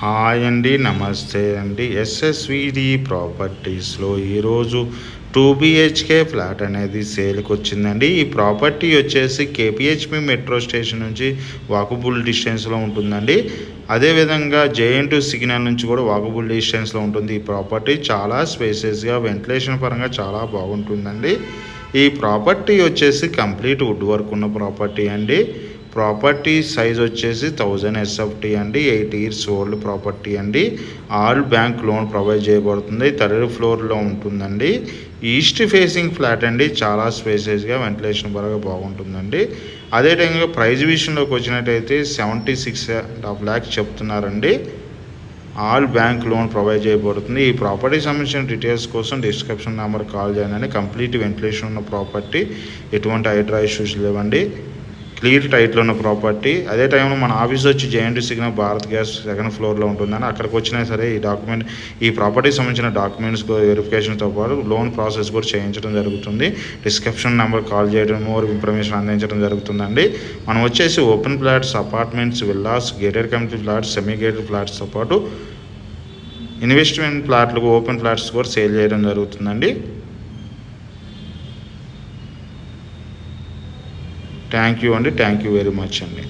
Hi అండి, నమస్తే అండి. ఎస్ఎస్విడి ప్రాపర్టీస్లో ఈరోజు 2 బిహెచ్కే ఫ్లాట్ అనేది సేల్కి వచ్చిందండి. ఈ ప్రాపర్టీ వచ్చేసి కేపిహెచ్పి మెట్రో స్టేషన్ నుంచి వాకబుల్ డిస్టెన్స్లో ఉంటుందండి. అదేవిధంగా జేఎన్2 సిగ్నల్ నుంచి కూడా వాకబుల్ డిస్టెన్స్లో ఉంటుంది. ఈ ప్రాపర్టీ చాలా స్పేసెస్గా, వెంటిలేషన్ పరంగా చాలా బాగుంటుందండి. ఈ ప్రాపర్టీ వచ్చేసి కంప్లీట్ వుడ్ వర్క్ ఉన్న ప్రాపర్టీ అండి. ప్రాపర్టీ సైజ్ వచ్చేసి 1000 SFT అండి. 8 years ఓల్డ్ ప్రాపర్టీ అండి. ఆల్ బ్యాంక్ లోన్ ప్రొవైడ్ చేయబడుతుంది. 3rd ఫ్లోర్లో ఉంటుందండి. ఈస్ట్ ఫేసింగ్ ఫ్లాట్ అండి. చాలా స్పేసెస్గా, వెంటిలేషన్ పరంగా బాగుంటుందండి. అదే టైంగా ప్రైస్ విషయంలోకి వచ్చినట్టయితే 76.5 lakhs చెప్తున్నారండి. ఆల్ బ్యాంక్ లోన్ ప్రొవైడ్ చేయబడుతుంది. ఈ ప్రాపర్టీ సంబంధించిన డీటెయిల్స్ కోసం డిస్క్రిప్షన్ నెంబర్ కాల్ చేయండి. కంప్లీట్ వెంటిలేషన్ ఉన్న ప్రాపర్టీ, ఎటువంటి హైడ్రా ఇష్యూస్ లేవండి. క్లియర్ టైట్లో ఉన్న ప్రాపర్టీ. అదే టైంలో మన ఆఫీస్ వచ్చి జేఎన్2 సిగ్నల్ భారత్ గ్యాస్ 2nd ఫ్లోర్లో ఉంటుందని అక్కడికి వచ్చినా సరే ఈ ప్రాపర్టీకి సంబంధించిన డాక్యుమెంట్స్ వెరిఫికేషన్తో పాటు లోన్ ప్రాసెస్ కూడా చేయించడం జరుగుతుంది. డిస్క్రిప్షన్ నెంబర్ కాల్ చేయడం, మోర్ ఇన్ఫర్మేషన్ అందించడం జరుగుతుందండి. మనం వచ్చేసి open flats, apartments, villas, gated community flats, semi gated ఫ్లాట్స్తో పాటు ఇన్వెస్ట్మెంట్ ఫ్లాట్లు, ఓపెన్ ఫ్లాట్స్ కూడా సేల్ చేయడం జరుగుతుందండి. థ్యాంక్ యూ అండి. థ్యాంక్ యూ వెరీ మచ్ అండి.